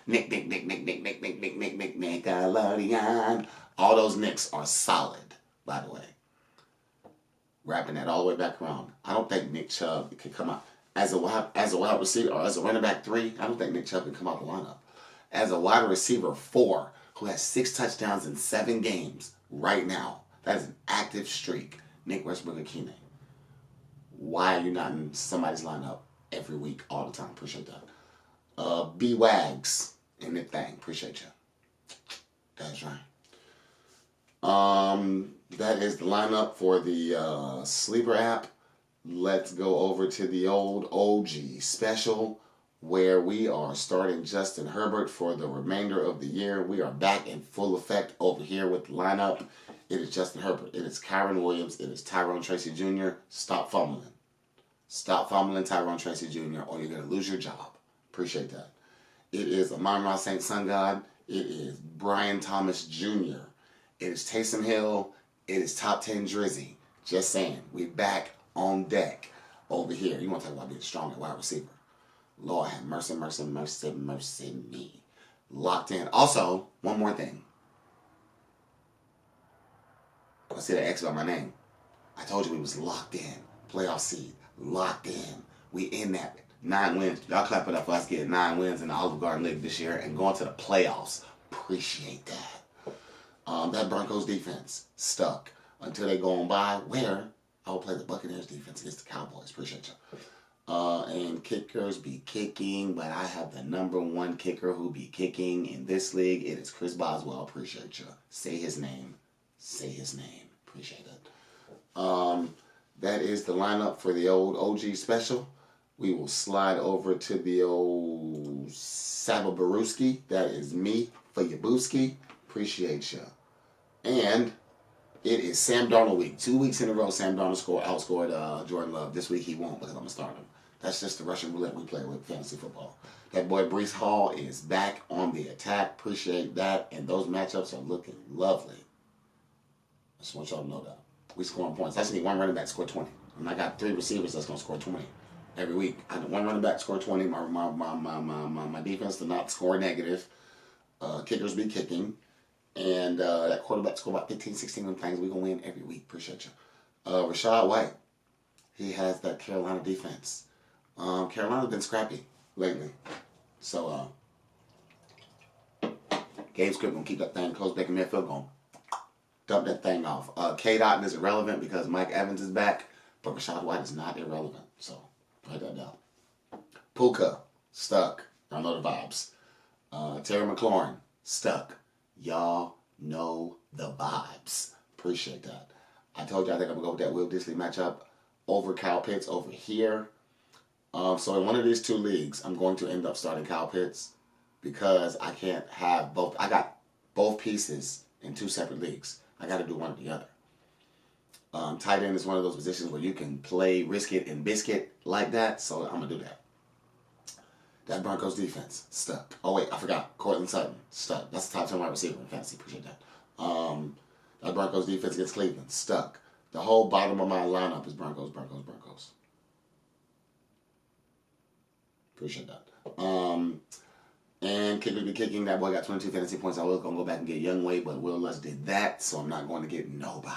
Nick, Nickelodeon. All those Nicks are solid, by the way. Wrapping that all the way back around. I don't think Nick Chubb can come out as a wide receiver or as a running back 3. I don't think Nick Chubb can come out the lineup. As a wide receiver 4 who has 6 touchdowns in 7 games right now. That is an active streak. Nick Westbrook-Akine. Why are you not in somebody's lineup every week all the time? Appreciate that. B-Wags and Nick Thang. Appreciate you. That's right. That is the lineup for the Sleeper app. Let's go over to the old OG special where we are starting Justin Herbert for the remainder of the year. We are back in full effect over here with the lineup. It is Justin Herbert. It is Kyron Williams. It is Tyrone Tracy Jr. Stop fumbling. Stop fumbling, Tyrone Tracy Jr., or you're going to lose your job. Appreciate that. It is Amon-Ra St. Sun God. It is Brian Thomas Jr. It is Taysom Hill. It is Top 10 Drizzy. Just saying. We back on deck over here. You want to talk about being strong at wide receiver. Lord have mercy, mercy, mercy, mercy me. Locked in. Also, one more thing. I see the X by my name. I told you we was locked in. Playoff seed. Locked in. We in that. 9 wins. Y'all clap it up for us getting 9 wins in the Olive Garden League this year and going to the playoffs. Appreciate that. That Broncos defense stuck until they go on by. Where I will play the Buccaneers defense against the Cowboys. Appreciate you. And kickers be kicking, but I have the number 1 kicker who be kicking in this league. It is Chris Boswell. Appreciate you. Say his name. Say his name. Appreciate it. That is the lineup for the old OG special. We will slide over to the old Sababaruski. That is me for Yabuski. Appreciate you. And it is Sam Darnold week. 2 weeks in a row, Sam Darnold outscored Jordan Love. This week he won't because I'm going to start him. That's just the Russian roulette we play with fantasy football. That boy Breece Hall is back on the attack. Appreciate that. And those matchups are looking lovely. I just want y'all to know that. We scoring points. I just need one running back to score 20. And I got 3 receivers that's going to score 20 every week. I need one running back to score 20. My defense to not score negative. Kickers be kicking. And that quarterback score about 15, 16 things. We're going to win every week. Appreciate you. Rashad White. He has that Carolina defense. Carolina's been scrappy lately. So, game script going to keep that thing close. Back in midfield going dump that thing off. K-Dot is irrelevant because Mike Evans is back, but Rashad White is not irrelevant. So, write that down. Puka, stuck. I know the vibes. Terry McLaurin, stuck. Y'all know the vibes. Appreciate that. I told you I think I'm going to go with that Will Dissly matchup over Kyle Pitts over here. So in one of these 2 leagues, I'm going to end up starting Kyle Pitts because I can't have both. I got both pieces in 2 separate leagues. I got to do one or the other. Tight end is one of those positions where you can play risk it and biscuit like that, so I'm going to do that. That Broncos defense, stuck. Oh, wait, I forgot. Cortland Sutton, stuck. That's the top 10 wide receiver in fantasy. Appreciate that. That Broncos defense against Cleveland, stuck. The whole bottom of my lineup is Broncos, Broncos, Broncos. Appreciate that. And kicker be kicking. That boy got 22 fantasy points. I was going to go back and get Young Wade, but Will Lutz did that, so I'm not going to get nobody.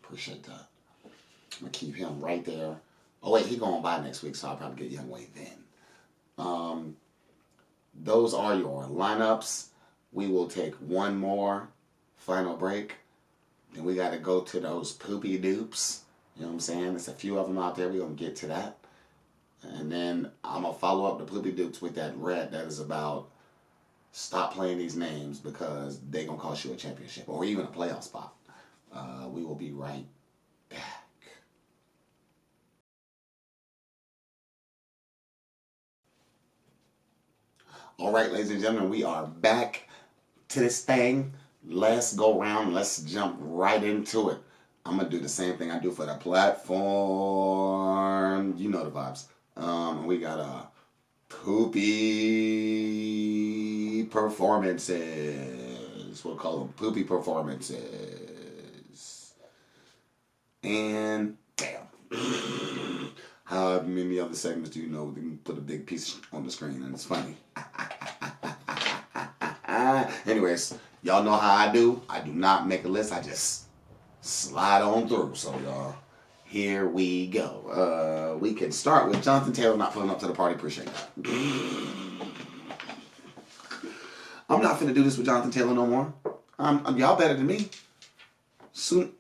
Appreciate that. I'm going to keep him right there. Oh, wait, he going by next week, so I'll probably get Young Wade then. Those are your lineups. We will take one more final break. Then we got to go to those poopy dupes. You know what I'm saying? There's a few of them out there. We're going to get to that. And then I'm going to follow up the poopy dupes with that red that is about stop playing these names because they're going to cost you a championship or even a playoff spot. We will be right back. All right, ladies and gentlemen, we are back to this thing. Let's go around. Let's jump right into it. I'm going to do the same thing I do for the platform. You know the vibes. We got poopy performances. We'll call them poopy performances. And bam. How many other segments do you know? We can put a big piece on the screen and it's funny. Anyways, y'all know how I do. I do not make a list. I just slide on through. So y'all, here we go. We can start with Jonathan Taylor not pulling up to the party. Appreciate that. I'm not finna do this with Jonathan Taylor no more. Y'all better than me. Soon,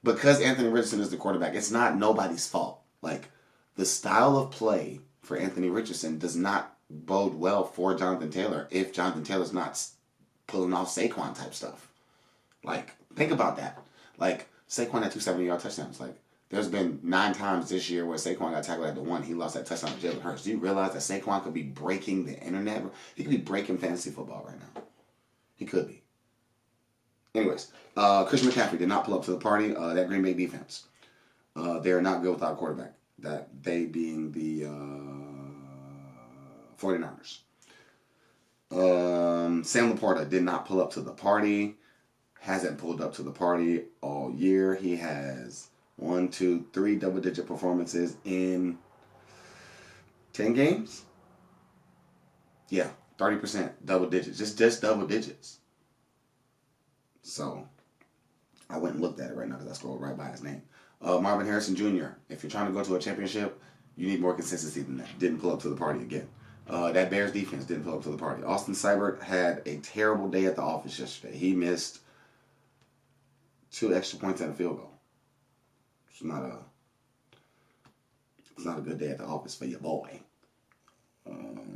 because Anthony Richardson is the quarterback, it's not nobody's fault. Like, the style of play for Anthony Richardson does not bode well for Jonathan Taylor if Jonathan Taylor's not pulling off Saquon type stuff. Like, think about that. Like, Saquon had 2 70-yard touchdowns. Like, There's been 9 times this year where Saquon got tackled at the 1. He lost that touchdown to Jalen Hurts. Do you realize that Saquon could be breaking the internet? He could be breaking fantasy football right now. He could be. Anyways, Christian McCaffrey did not pull up to the party. That Green Bay defense. They're not good without a quarterback. That they being the 49ers. Sam Laporta did not pull up to the party. Hasn't pulled up to the party all year. He has 1, 2, 3 double-digit performances in 10 games. Yeah, 30%, double digits, just double digits. So I went and looked at it right now because I scrolled right by his name. Marvin Harrison Jr. If you're trying to go to a championship, you need more consistency than that. Didn't pull up to the party again. That Bears defense didn't pull up to the party. Austin Seibert had a terrible day at the office yesterday. He missed 2 extra points and a field goal. It's not a good day at the office for your boy.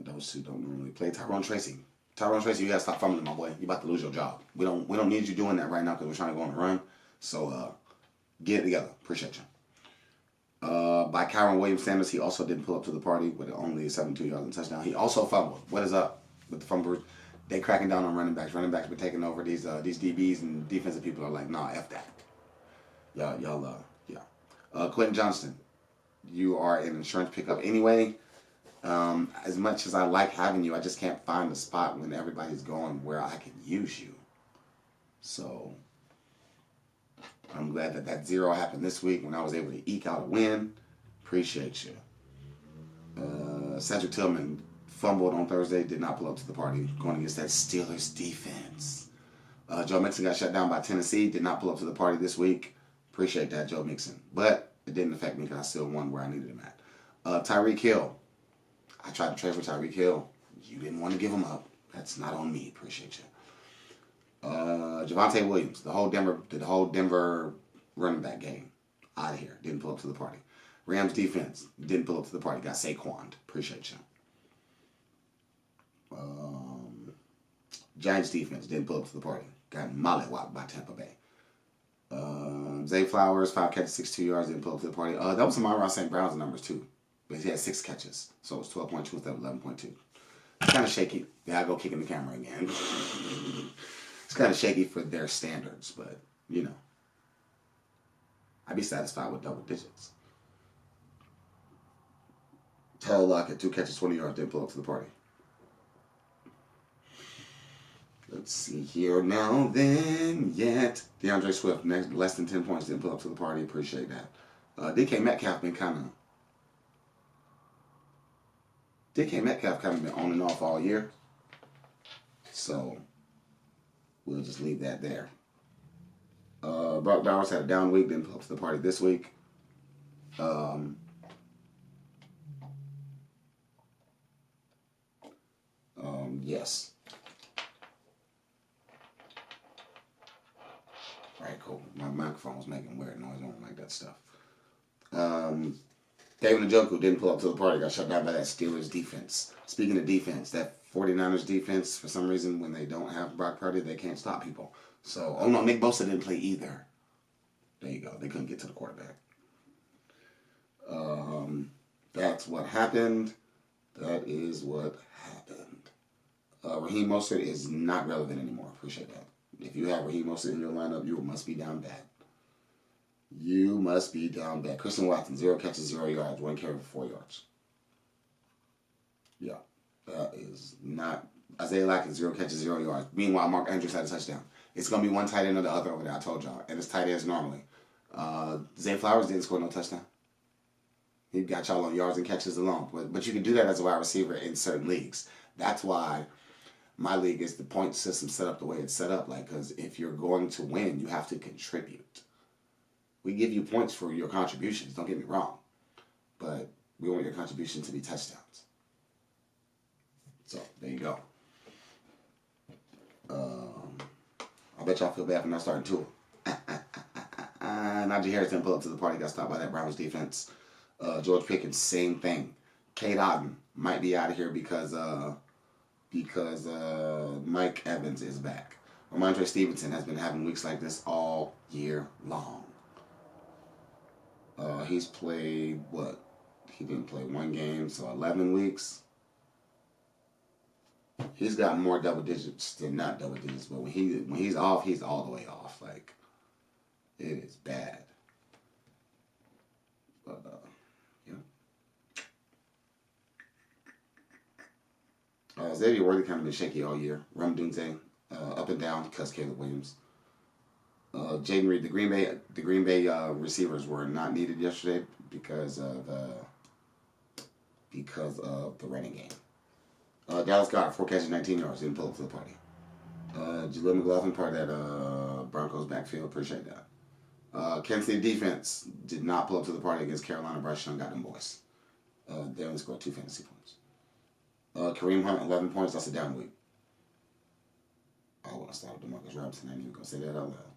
Those two don't normally play. Tyrone Tracy, you gotta stop fumbling, my boy. You about to lose your job. We don't need you doing that right now because we're trying to go on a run. So get it together. Appreciate you. By Kyron Williams-Sanders, he also didn't pull up to the party with only 72 yards and touchdown. He also fumbled. What is up with the fumblers? They cracking down on running backs. Running backs been taking over. These DBs and defensive people are like, nah, F that. Y'all, Quentin Johnston, you are an insurance pickup anyway. As much as I like having you, I just can't find a spot when everybody's going where I can use you. So I'm glad that 0 happened this week when I was able to eke out a win. Appreciate you. Cedric Tillman fumbled on Thursday, did not pull up to the party going against that Steelers defense. Joe Mixon got shut down by Tennessee, did not pull up to the party this week. Appreciate that, Joe Mixon. But it didn't affect me because I still won where I needed him at. Tyreek Hill. I tried to trade for Tyreek Hill. You didn't want to give him up. That's not on me. Appreciate you. Javonte Williams, the whole Denver running back game, out of here. Didn't pull up to the party. Rams defense didn't pull up to the party. Got Saquon. Appreciate you. Giants defense didn't pull up to the party. Got mollywopped by Tampa Bay. Zay Flowers, 5 catches, 62 yards, didn't pull up to the party. That was some Amon-Ra St. Brown's numbers too. But he had 6 catches. So it was 12.2 instead of 11.2. It's kind of shaky. Yeah, I go kicking the camera again. It's kind of shaky for their standards, but, you know. I'd be satisfied with double digits. Tyler Lockett, 2 catches, 20 yards, didn't pull up to the party. Let's see here now, then, yet. DeAndre Swift, less than 10 points, didn't pull up to the party. Appreciate that. DK Metcalf kind of been on and off all year. So, we'll just leave that there. Brock Bowers had a down week, didn't pull up to the party this week. Yes. Alright, cool. My microphone was making weird noise. I don't like that stuff. David Njoku didn't pull up to the party. Got shut down by that Steelers defense. Speaking of defense, that 49ers defense, for some reason, when they don't have Brock Purdy, they can't stop people. So, oh no, Nick Bosa didn't play either. There you go. They couldn't get to the quarterback. That's what happened. That is what happened. Raheem Mostert is not relevant anymore. Appreciate that. If you have Raheem Mostert in your lineup, you must be down bad. You must be down bad. Christian Watson, 0 catches, 0 yards, 1 carry for 4 yards. Yeah, that is not. Isaiah Lackett, 0 catches, 0 yards. Meanwhile, Mark Andrews had a touchdown. It's going to be one tight end or the other over there, I told y'all. And it's tight ends normally. Zay Flowers didn't score no touchdown. He got y'all on yards and catches alone. But you can do that as a wide receiver in certain leagues. That's why my league is the point system set up the way it's set up. Like, because if you're going to win, you have to contribute. We give you points for your contributions, don't get me wrong. But we want your contribution to be touchdowns. So, there you go. I bet y'all feel bad for not starting Tua. Najee Harris didn't pull up to the party, got stopped by that Browns defense. George Pickens, same thing. Cade Otton might be out of here because Mike Evans is back. Ramondre Stevenson has been having weeks like this all year long. He's played, what? He didn't play one game, so 11 weeks. He's got more double digits than not double digits, but when he's off, he's all the way off. Like, it is bad. But, yeah. Xavier Worthy kind of been shaky all year. Rum Dunze, up and down because Caleb Williams. Jaden Reed, the Green Bay receivers were not needed yesterday because of the running game. Dallas Goedert, 4 catches, 19 yards, didn't pull up to the party. Jaleel McLaughlin, part of that Broncos backfield, appreciate that. Kansas City defense did not pull up to the party against Carolina. Bryce Young got them boys. They only scored 2 fantasy points. Kareem Hunt, 11 points, that's a down week. I want to start with DeMarcus Robinson, I ain't even going to say that out loud.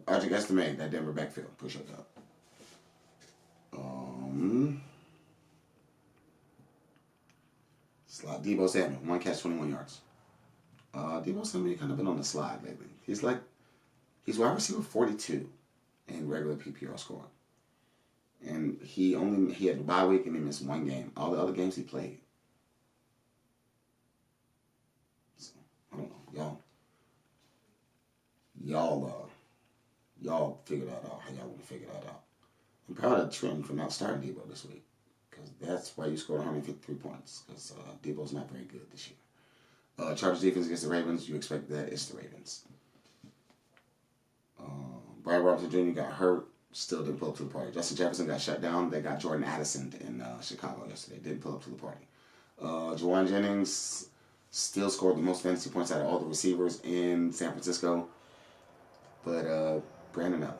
Archie Estime, that Denver backfield, appreciate that. Slide. Deebo Samuel, 1 catch, 21 yards. Deebo Samuel kind of been on the slide lately. He's wide receiver 42 in regular PPR scoring. And he had a bye week and he missed 1 game. All the other games he played. So, I don't know. Y'all figure that out, how y'all want to figure that out. I'm proud of Trent for not starting Deebo this week. Because that's why you scored 153 points. Because Debo's not very good this year. Chargers defense against the Ravens. You expect that. It's the Ravens. Brian Robinson Jr. got hurt. Still didn't pull up to the party. Justin Jefferson got shut down. They got Jordan Addison in Chicago yesterday. Didn't pull up to the party. Jawan Jennings still scored the most fantasy points out of all the receivers in San Francisco. But Brandon Allen.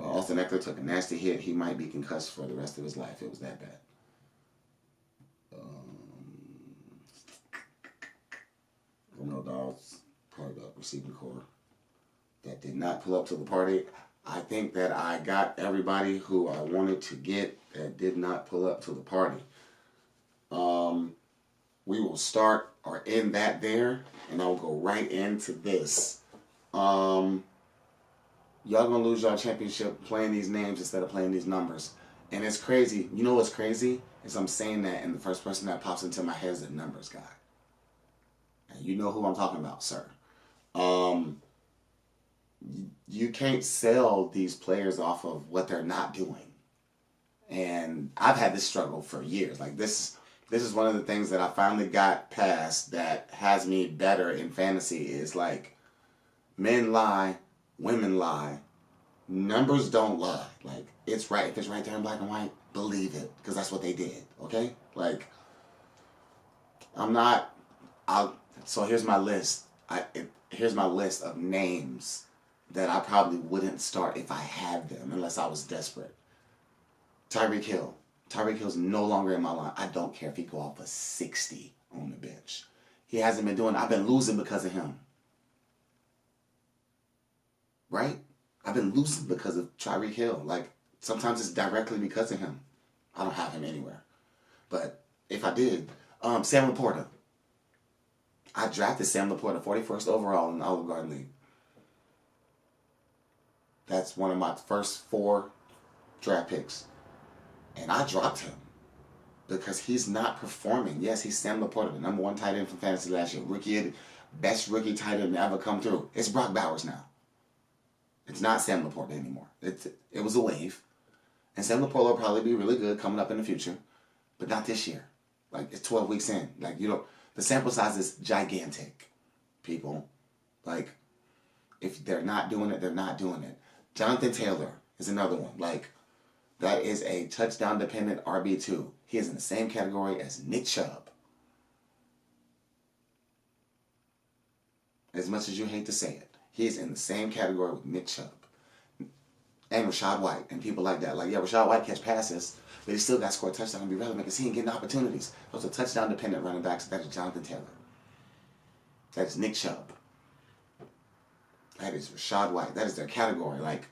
Austin Eckler took a nasty hit. He might be concussed for the rest of his life. It was that bad. Romeo Dobbs, part of the receiving core, that did not pull up to the party. I think that I got everybody who I wanted to get that did not pull up to the party. We will start or end that there, and I'll go right into this. Y'all gonna lose y'all championship playing these names instead of playing these numbers. And it's crazy. You know what's crazy? Is I'm saying that and the first person that pops into my head is the numbers guy. And you know who I'm talking about, sir. You can't sell these players off of what they're not doing. And I've had this struggle for years. Like this is one of the things that I finally got past that has me better in fantasy is like men lie, women lie, numbers don't lie. Like, it's right. If it's right there in black and white, believe it. Because that's what they did. Okay? Like, so here's my list. Here's my list of names that I probably wouldn't start if I had them, unless I was desperate. Tyreek Hill. Tyreek Hill's no longer in my line. I don't care if he go off a 60 on the bench. He hasn't been doing it. I've been losing because of him. Right? I've been losing because of Tyreek Hill. Like, sometimes it's directly because of him. I don't have him anywhere. But if I did, Sam Laporta. I drafted Sam Laporta 41st overall in the Olive Garden League. That's one of my first 4 draft picks. And I dropped him because he's not performing. Yes, he's Sam Laporta, the number 1 tight end from fantasy last year. Best rookie tight end to ever come through. It's Brock Bowers now. It's not Sam Laporta anymore. It was a wave. And Sam Laporta will probably be really good coming up in the future. But not this year. Like, it's 12 weeks in. Like, the sample size is gigantic, people. Like, if they're not doing it, they're not doing it. Jonathan Taylor is another one. Like, that is a touchdown-dependent RB2. He is in the same category as Nick Chubb. As much as you hate to say it. He's in the same category with Nick Chubb. And Rachaad White and people like that. Like, yeah, Rachaad White catch passes, but he still got to score a touchdown and be relevant because he ain't getting opportunities. Those are touchdown-dependent running backs. That is Jonathan Taylor. That is Nick Chubb. That is Rachaad White. That is their category. Like,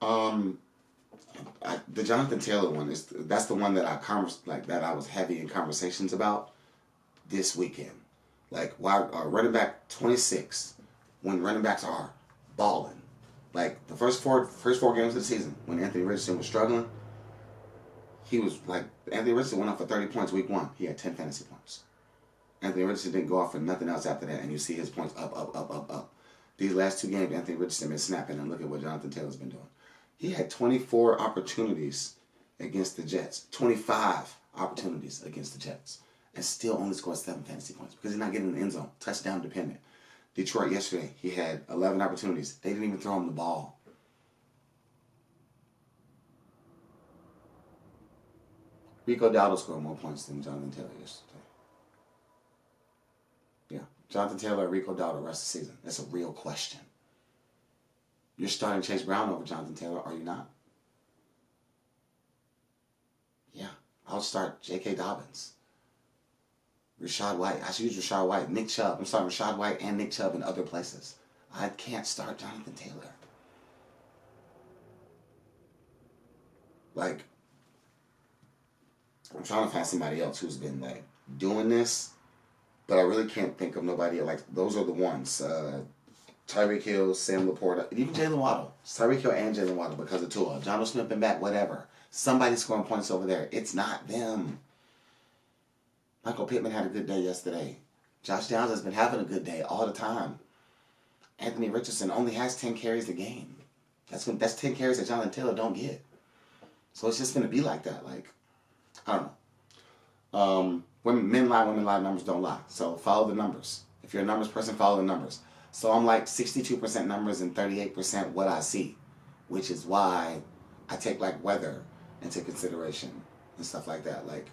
the Jonathan Taylor one that's the one that I was heavy in conversations about this weekend. Like, why running back 26 when running backs are balling. Like, the first four games of the season, when Anthony Richardson was struggling, he was like, Anthony Richardson went off for 30 points week 1. He had 10 fantasy points. Anthony Richardson didn't go off for nothing else after that, and you see his points up. These last 2 games, Anthony Richardson been snapping, and look at what Jonathan Taylor's been doing. He had 24 opportunities against the Jets. 25 opportunities against the Jets. And still only scored 7 fantasy points because he's not getting in the end zone. Touchdown dependent. Detroit yesterday, he had 11 opportunities. They didn't even throw him the ball. Rico Dowdle scored more points than Jonathan Taylor yesterday. Yeah. Jonathan Taylor or Rico Dowdle the rest of the season. That's a real question. You're starting Chase Brown over Jonathan Taylor, are you not? Yeah. I would start J.K. Dobbins. Rashad White. I should use Rashad White. Nick Chubb. I'm starting Rashad White and Nick Chubb in other places. I can't start Jonathan Taylor. Like, I'm trying to find somebody else who's been, like, doing this, but I really can't think of nobody. Like, those are the ones. Tyreek Hill, Sam Laporta, even Jalen Waddle. Tyreek Hill and Jalen Waddle because of Tua. Jonnu Smith been back, whatever. Somebody's scoring points over there. It's not them. Michael Pittman had a good day yesterday. Josh Downs has been having a good day all the time. Anthony Richardson only has 10 carries a game. That's 10 carries that Jonathan Taylor don't get. So it's just going to be like that. Like, I don't know. Men lie, women lie, numbers don't lie. So follow the numbers. If you're a numbers person, follow the numbers. So I'm like 62% numbers and 38% what I see, which is why I take like weather into consideration and stuff like that. Like,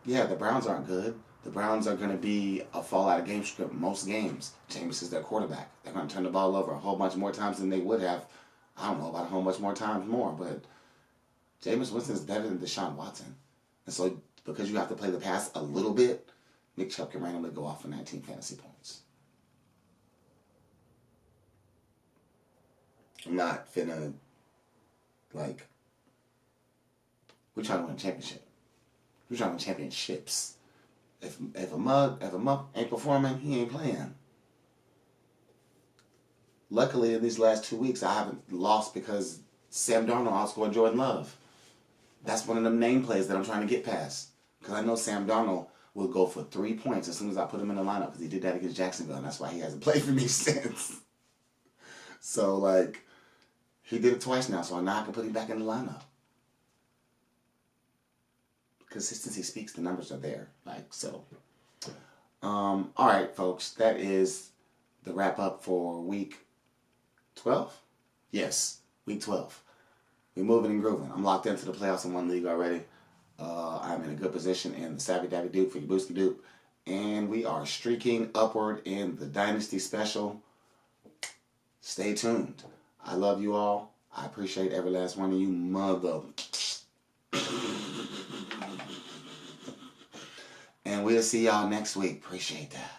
yeah, the Browns aren't good. The Browns are going to be a fallout of game script most games. Jameis is their quarterback. They're going to turn the ball over a whole bunch more times than they would have. I don't know about a whole bunch more times more, but Jameis Winston is better than Deshaun Watson. And so because you have to play the pass a little bit, Nick Chubb can randomly go off for 19 fantasy points. I'm not finna, like, we're trying to win a championship. We're trying to win championships. If a mug ain't performing, he ain't playing. Luckily, in these last 2 weeks, I haven't lost because Sam Darnold outscored Jordan Love. That's one of them name plays that I'm trying to get past. Because I know Sam Darnold will go for 3 points as soon as I put him in the lineup because he did that against Jacksonville, and that's why he hasn't played for me since. So, like, he did it twice now, so now I can put him back in the lineup. Consistency speaks, the numbers are there. Like, so. All right, folks, that is the wrap up for week 12? Yes, week 12. We're moving and grooving. I'm locked into the playoffs in one league already. I'm in a good position in the Savvy Dabby Duke for your Booski Duke. And we are streaking upward in the Dynasty Special. Stay tuned. I love you all. I appreciate every last one of you mother. And we'll see y'all next week. Appreciate that.